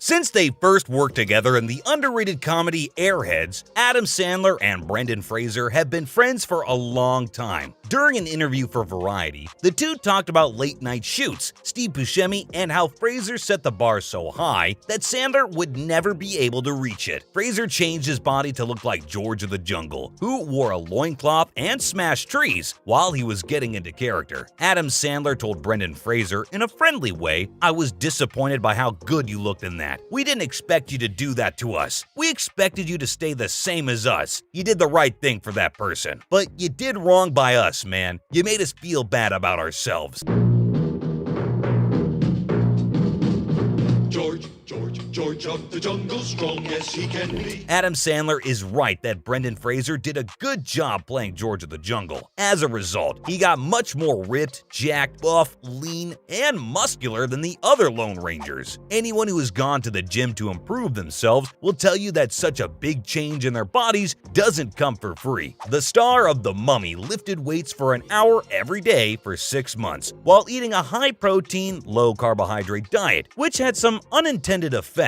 Since they first worked together in the underrated comedy Airheads, Adam Sandler and Brendan Fraser have been friends for a long time. During an interview for Variety, the two talked about late-night shoots, Steve Buscemi, and how Fraser set the bar so high that Sandler would never be able to reach it. Fraser changed his body to look like George of the Jungle, who wore a loincloth and smashed trees while he was getting into character. Adam Sandler told Brendan Fraser in a friendly way, "I was disappointed by how good you looked in that. We didn't expect you to do that to us. We expected you to stay the same as us. You did the right thing for that person. But you did wrong by us, man. You made us feel bad about ourselves." George of the Jungle, strong as he can be. Adam Sandler is right that Brendan Fraser did a good job playing George of the Jungle. As a result, he got much more ripped, jacked, buff, lean, and muscular than the other Lone Rangers. Anyone who has gone to the gym to improve themselves will tell you that such a big change in their bodies doesn't come for free. The star of The Mummy lifted weights for an hour every day for 6 months while eating a high-protein, low-carbohydrate diet, which had some unintended effects.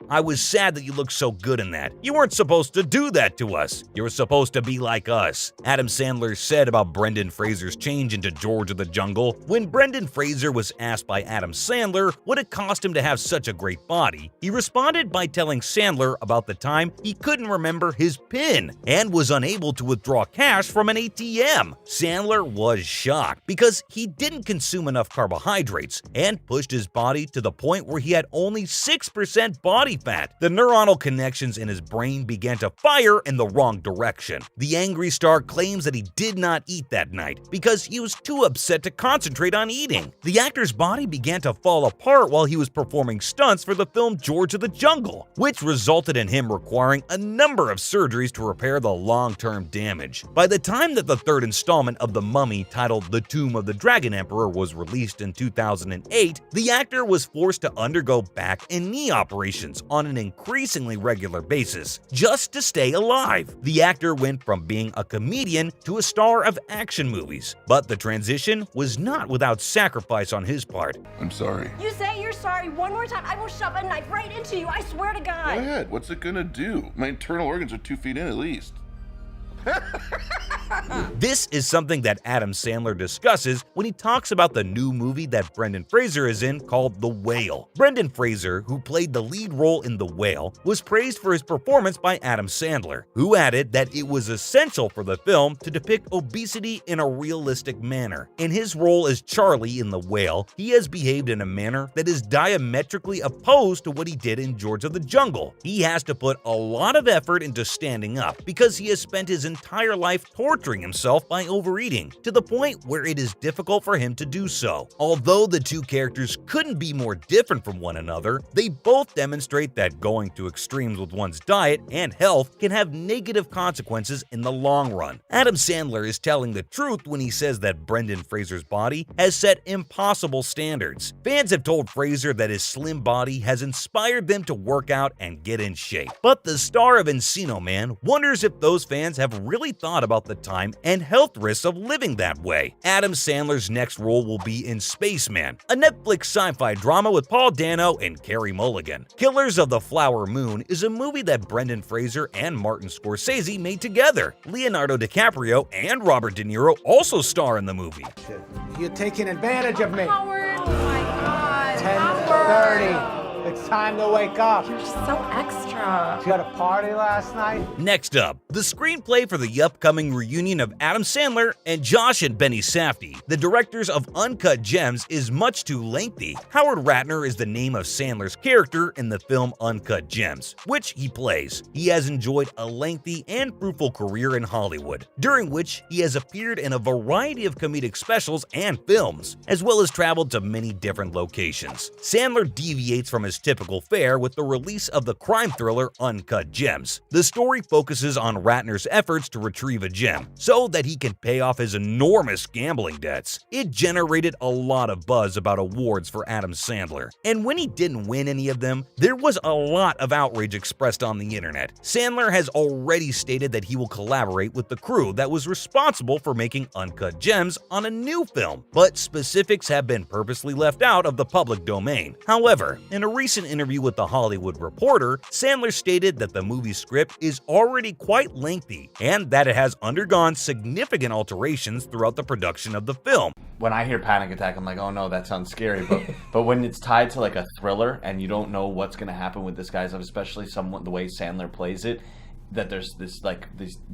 I was sad that you looked so good in that. You weren't supposed to do that to us. You were supposed to be like us, Adam Sandler said about Brendan Fraser's change into George of the Jungle. When Brendan Fraser was asked by Adam Sandler what it cost him to have such a great body, he responded by telling Sandler about the time he couldn't remember his PIN and was unable to withdraw cash from an ATM. Sandler was shocked because he didn't consume enough carbohydrates and pushed his body to the point where he had only 6% body fat. The neuronal connections in his brain began to fire in the wrong direction. The angry star claims that he did not eat that night because he was too upset to concentrate on eating. The actor's body began to fall apart while he was performing stunts for the film George of the Jungle, which resulted in him requiring a number of surgeries to repair the long-term damage. By the time that the third installment of The Mummy, titled The Tomb of the Dragon Emperor, was released in 2008, the actor was forced to undergo back and knee operations on an increasingly regular basis just to stay alive. The actor went from being a comedian to a star of action movies, but the transition was not without sacrifice on his part. I'm sorry. You say you're sorry one more time, I will shove a knife right into you, I swear to God. Go ahead. What's it gonna do? My internal organs are 2 feet in at least. This is something that Adam Sandler discusses when he talks about the new movie that Brendan Fraser is in called The Whale. Brendan Fraser, who played the lead role in The Whale, was praised for his performance by Adam Sandler, who added that it was essential for the film to depict obesity in a realistic manner. In his role as Charlie in The Whale, he has behaved in a manner that is diametrically opposed to what he did in George of the Jungle. He has to put a lot of effort into standing up because he has spent his entire life torturing himself by overeating, to the point where it is difficult for him to do so. Although the two characters couldn't be more different from one another, they both demonstrate that going to extremes with one's diet and health can have negative consequences in the long run. Adam Sandler is telling the truth when he says that Brendan Fraser's body has set impossible standards. Fans have told Fraser that his slim body has inspired them to work out and get in shape. But the star of Encino Man wonders if those fans have really thought about the time and health risks of living that way. Adam Sandler's next role will be in Spaceman, a Netflix sci-fi drama with Paul Dano and Carey Mulligan. Killers of the Flower Moon is a movie that Brendan Fraser and Martin Scorsese made together. Leonardo DiCaprio and Robert De Niro also star in the movie. You're taking advantage of me. Howard, oh my God. 10:30. It's time to wake up. You're so extra. You had a party last night? Next up, the screenplay for the upcoming reunion of Adam Sandler and Josh and Benny Safdie, the directors of Uncut Gems, is much too lengthy. Howard Ratner is the name of Sandler's character in the film Uncut Gems, which he plays. He has enjoyed a lengthy and fruitful career in Hollywood, during which he has appeared in a variety of comedic specials and films, as well as traveled to many different locations. Sandler deviates from his typical fare with the release of the crime thriller Uncut Gems. The story focuses on Ratner's efforts to retrieve a gem so that he can pay off his enormous gambling debts. It generated a lot of buzz about awards for Adam Sandler, and when he didn't win any of them, there was a lot of outrage expressed on the internet. Sandler has already stated that he will collaborate with the crew that was responsible for making Uncut Gems on a new film, but specifics have been purposely left out of the public domain. However, in a recent recent interview with The Hollywood Reporter, Sandler stated that the movie script is already quite lengthy and that it has undergone significant alterations throughout the production of the film. When I hear panic attack, I'm like, oh no, that sounds scary. But when it's tied to like a thriller and you don't know what's gonna happen with this guy's life, especially the way Sandler plays it, that there's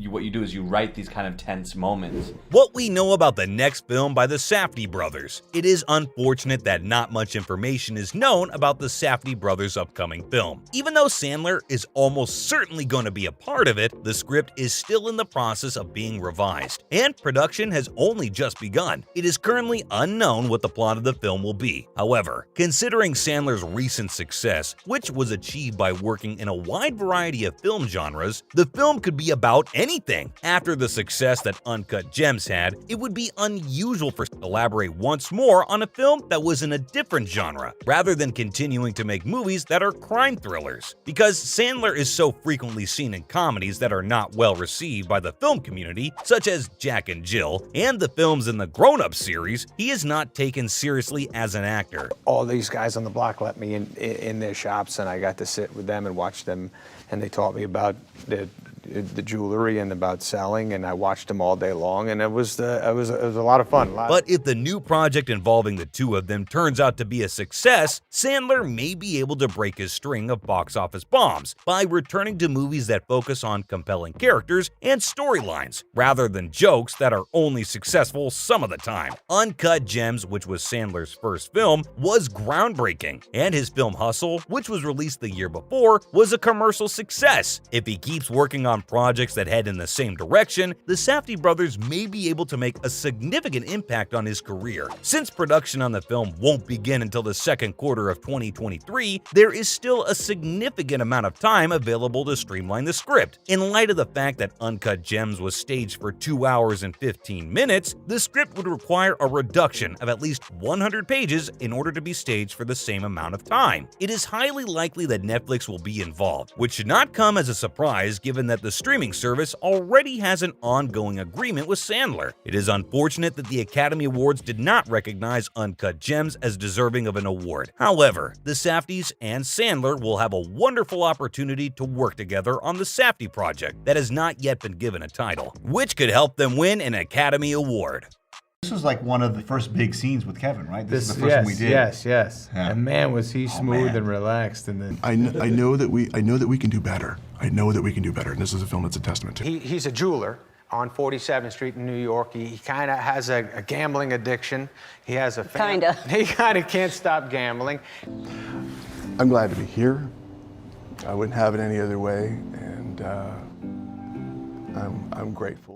what you do is you write these kind of tense moments. What we know about the next film by the Safdie brothers. It is unfortunate that not much information is known about the Safdie brothers' upcoming film. Even though Sandler is almost certainly going to be a part of it, the script is still in the process of being revised, and production has only just begun. It is currently unknown what the plot of the film will be. However, considering Sandler's recent success, which was achieved by working in a wide variety of film genres, the film could be about anything. After the success that Uncut Gems had, it would be unusual for to elaborate once more on a film that was in a different genre, rather than continuing to make movies that are crime thrillers. Because Sandler is so frequently seen in comedies that are not well received by the film community, such as Jack and Jill, and the films in the Grown Up series, he is not taken seriously as an actor. All these guys on the block let me in their shops, and I got to sit with them and watch them, and they taught me about the jewelry and about selling, and I watched them all day long, and it was a lot of fun. But if the new project involving the two of them turns out to be a success, Sandler may be able to break his string of box office bombs by returning to movies that focus on compelling characters and storylines, rather than jokes that are only successful some of the time. Uncut Gems, which was Sandler's first film, was groundbreaking, and his film Hustle, which was released the year before, was a commercial success. If he keeps working on projects that head in the same direction, the Safdie brothers may be able to make a significant impact on his career. Since production on the film won't begin until the second quarter of 2023, there is still a significant amount of time available to streamline the script. In light of the fact that Uncut Gems was staged for 2 hours and 15 minutes, the script would require a reduction of at least 100 pages in order to be staged for the same amount of time. It is highly likely that Netflix will be involved, which should not come as a surprise given that the streaming service already has an ongoing agreement with Sandler. It is unfortunate that the Academy Awards did not recognize Uncut Gems as deserving of an award. However, the Safdies and Sandler will have a wonderful opportunity to work together on the Safdie project that has not yet been given a title, which could help them win an Academy Award. This was like one of the first big scenes with Kevin, right? This is the first one we did. Yes. Yeah. And man, was he smooth man. and relaxed. And then I know that we can do better. I know that we can do better, and this is a film that's a testament to. he's a jeweler on 47th Street in New York. He kind of has a gambling addiction. He has a Kinda. He kind of can't stop gambling. I'm glad to be here. I wouldn't have it any other way, and I'm grateful.